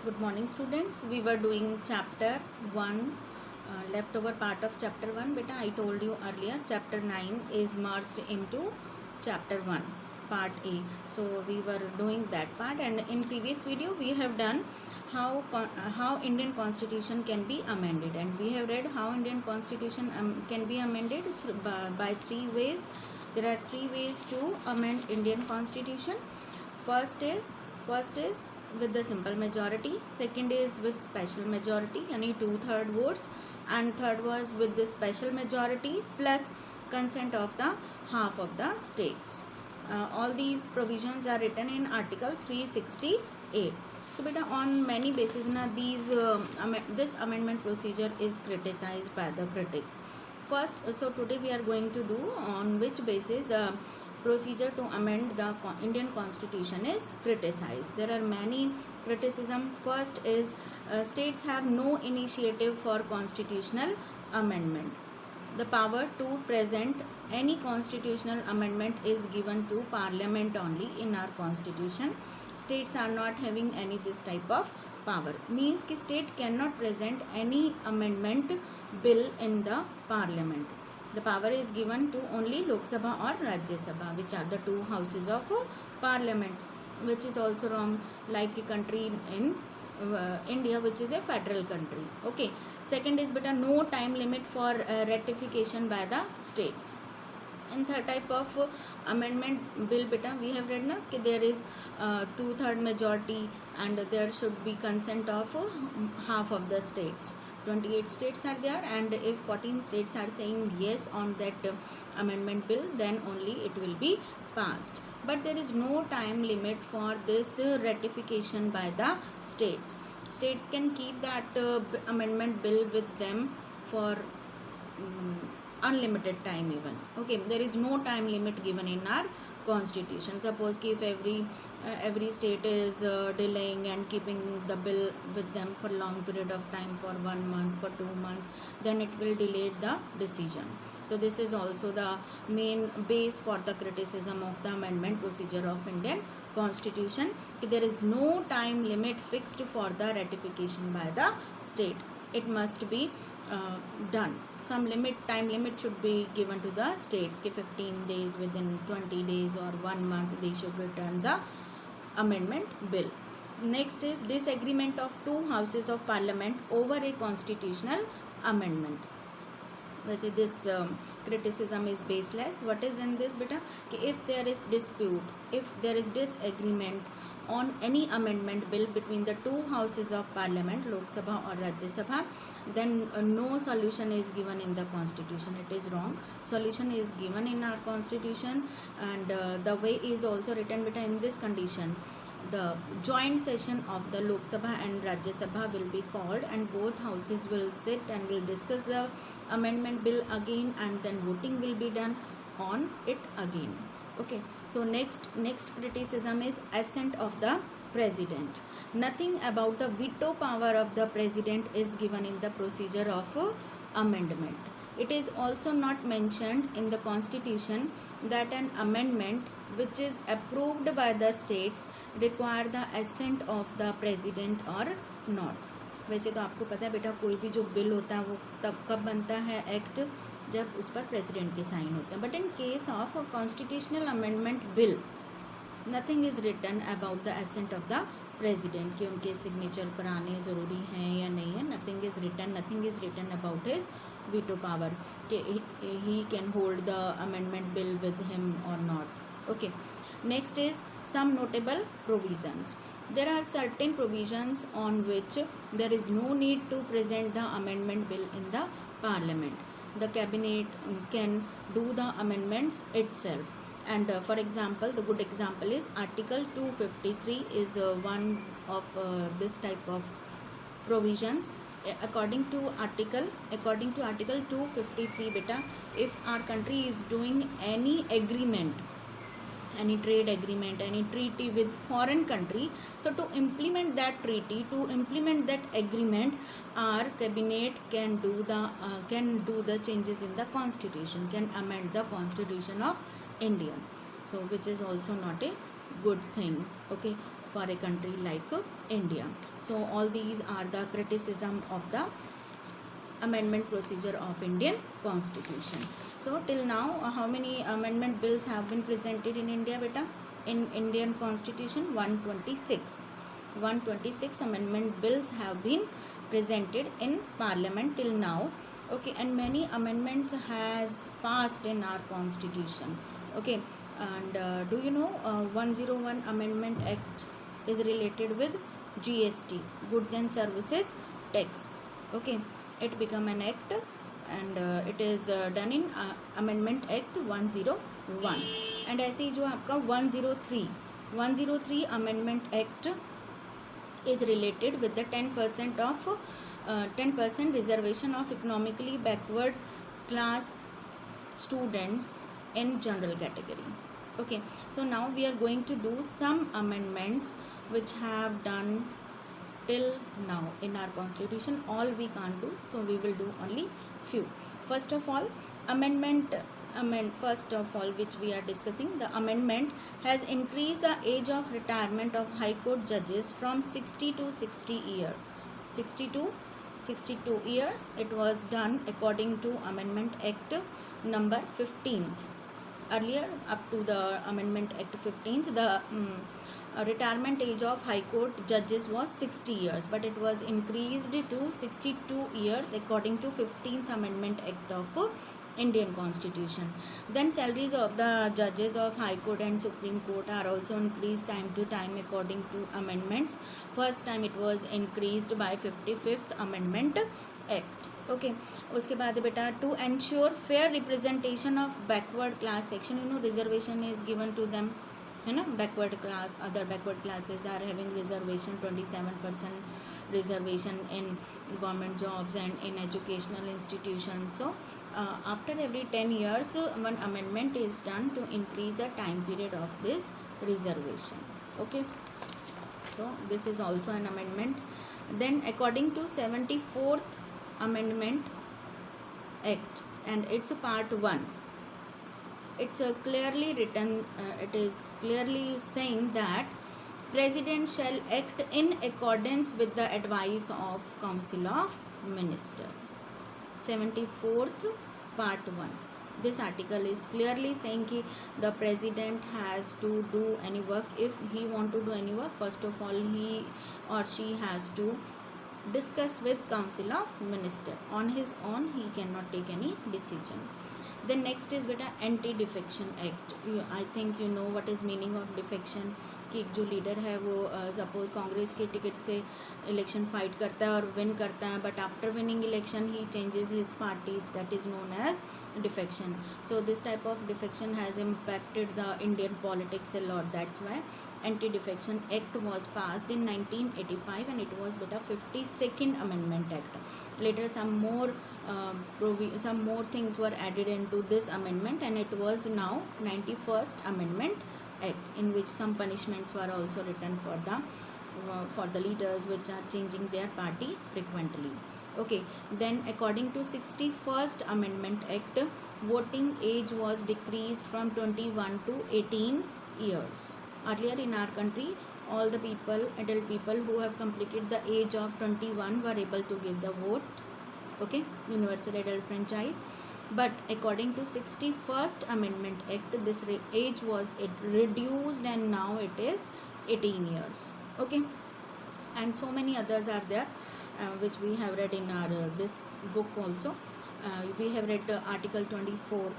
Good morning students. We were doing chapter 1, leftover part of chapter 1. Beta, I told you earlier chapter 9 is merged into chapter 1 part A. So we were doing that part, and in previous video we have done how Indian constitution can be amended, and we have read how Indian constitution can be amended by three ways. There are three ways to amend Indian constitution. First is with the simple majority, second is with special majority yani 2/3 votes, and third was with the special majority plus consent of the half of the states. All these provisions are written in article 368. So beta, on many bases na this amendment procedure is criticized by the critics. First, so today we are going to do on which basis the procedure to amend the Indian constitution is criticized. There are many criticism. First is states have no initiative for constitutional amendment. The power to present any constitutional amendment is given to parliament only in our constitution. States are not having any this type of power. Means ki state cannot present any amendment bill in the parliament. The power is given to only Lok Sabha or Rajya Sabha, which are the two houses of parliament, which is also wrong, like a country in India, which is a federal country. Okay. Second is beta, no time limit for ratification by the states. And third type of amendment bill beta, we have read na कि there is 2/3 majority and there should be consent of half of the states. 28 states are there, and if 14 states are saying yes on that amendment bill, then only it will be passed. But there is no time limit for this ratification by the states. States can keep that amendment bill with them for unlimited time even. Okay, there is no time limit given in our constitution. Suppose if every state is delaying and keeping the bill with them for long period of time, for 1 month, for 2 months, then it will delay the decision. So this is also the main base for the criticism of the amendment procedure of Indian constitution. There is no time limit fixed for the ratification by the state. It must be done. Some time limit should be given to the states कि 15 days, within 20 days or 1 month they should return the amendment bill. Next is disagreement of two houses of parliament over a constitutional amendment. वैसे this criticism is baseless. What is in this beta, कि if there is dispute, if there is disagreement on any amendment bill between the two houses of parliament, Lok Sabha or Rajya Sabha, then no solution is given in the constitution. It is wrong. Solution is given in our constitution, and the way is also written beta in this condition. The joint session of the Lok Sabha and Rajya Sabha will be called, and both houses will sit and will discuss the amendment bill again, and then voting will be done on it again. Okay, so next criticism is assent of the president. Nothing about the veto power of the president is given in the procedure of amendment. It is also not mentioned in the constitution that an amendment which is approved by the states require the assent of the president or not. वैसे तो आपको पता है बेटा, कोई भी जो bill होता है वो तब कब बनता है एक्ट, जब उस पर प्रेसिडेंट के साइन होते हैं. But in case of constitutional amendment bill, nothing is written about the assent of the president कि उनके सिग्नेचर कराने ज़रूरी हैं या नहीं है. Nothing is written about his veto power कि he can hold the amendment bill with him or not. Okay, next is some notable provisions. There are certain provisions on which there is no need to present the amendment bill in the parliament. The cabinet can do the amendments itself, and for example, the good example is article 253 is one of this type of provisions. According to article 253 beta, if our country is doing any agreement, any trade agreement, any treaty with foreign country, so to implement that treaty, to implement that agreement, our cabinet can do the changes in the constitution, can amend the constitution of India. So which is also not a good thing. Okay, for a country like India. So all these are the criticism of the amendment procedure of Indian Constitution. So till now, how many amendment bills have been presented in India, beta? In Indian Constitution, 126. 126 amendment bills have been presented in Parliament till now. Okay, and many amendments has passed in our Constitution. Okay, and do you know 101 Amendment Act is related with GST, Goods and Services Tax. Okay, it become an act, and it is done in Amendment Act 101. And ऐसे ही जो आपका 103 Amendment Act is related with the 10% reservation of economically backward class students in general category. Okay, so now we are going to do some amendments which have done till now in our Constitution. All we can't do, so we will do only few. First of all, first of all, which we are discussing, the amendment has increased the age of retirement of High Court judges from 60 to 60 years. 62 years. It was done according to Amendment Act number 15th. Earlier, up to the Amendment Act 15th, the retirement age of High Court judges was 60 years, but it was increased to 62 years according to 15th Amendment Act of Indian Constitution. Then salaries of the judges of High Court and Supreme Court are also increased time to time according to amendments. First time it was increased by 55th Amendment Act. Okay, उसके बाद बेटा, to ensure fair representation of backward class section, reservation is given to them, है ना. Backward class, other backward classes are having reservation, 27% reservation in government jobs and in educational institutions. So after every 10 years, one amendment is done to increase the time period of this reservation. Okay, so this is also an amendment. Then according to 74th Amendment Act and its part 1, it's clearly written, it is clearly saying that President shall act in accordance with the advice of Council of Minister. 74th part 1. This article is clearly saying that the president has to do any work. If he want to do any work, first of all he or she has to discuss with Council of Minister. On his own he cannot take any decision. Then next is बेटा Anti-Defection Act. I think you know what is meaning of defection. कि जो leader है वो suppose Congress के ticket से election fight करता है और विन करता है, but after winning election he changes his party, that is known as defection. So this type of defection has impacted the Indian politics a lot. That's why Anti-Defection Act was passed in 1985 and it was beta 52nd Amendment Act. Later some more things were added into this amendment and it was now 91st Amendment Act, in which some punishments were also written for the leaders which are changing their party frequently. Okay, then according to 61st Amendment Act, voting age was decreased from 21 to 18 years. Earlier in our country, all the adult people who have completed the age of 21 were able to give the vote. Okay, universal adult franchise. But according to 61st Amendment Act, this age was reduced and now it is 18 years. Okay, and so many others are there which we have read in our this book also. We have read Article 24,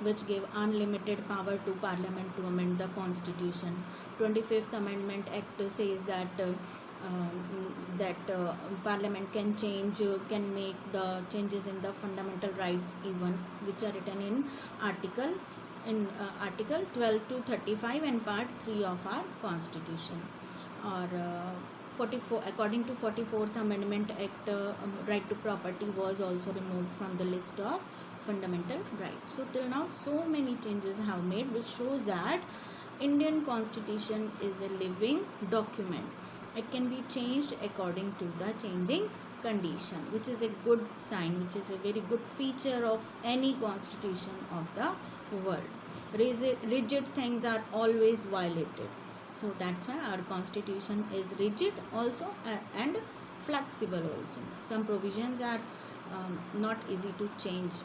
which gave unlimited power to Parliament to amend the Constitution. 25th Amendment Act says that Parliament can make the changes in the fundamental rights even, which are written in Article 12 to 35 and Part 3 of our Constitution. Or 44, according to 44th Amendment Act, right to property was also removed from the list of fundamental rights. So till now so many changes have made, which shows that Indian Constitution is a living document. It can be changed according to the changing condition, which is a good sign, which is a very good feature of any constitution of the world. Rigid things are always violated. So that's why our constitution is rigid also and flexible also. Some provisions are not easy to change,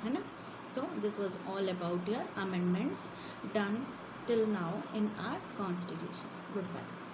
है ना. So this was all about your amendments done till now in our constitution. Goodbye.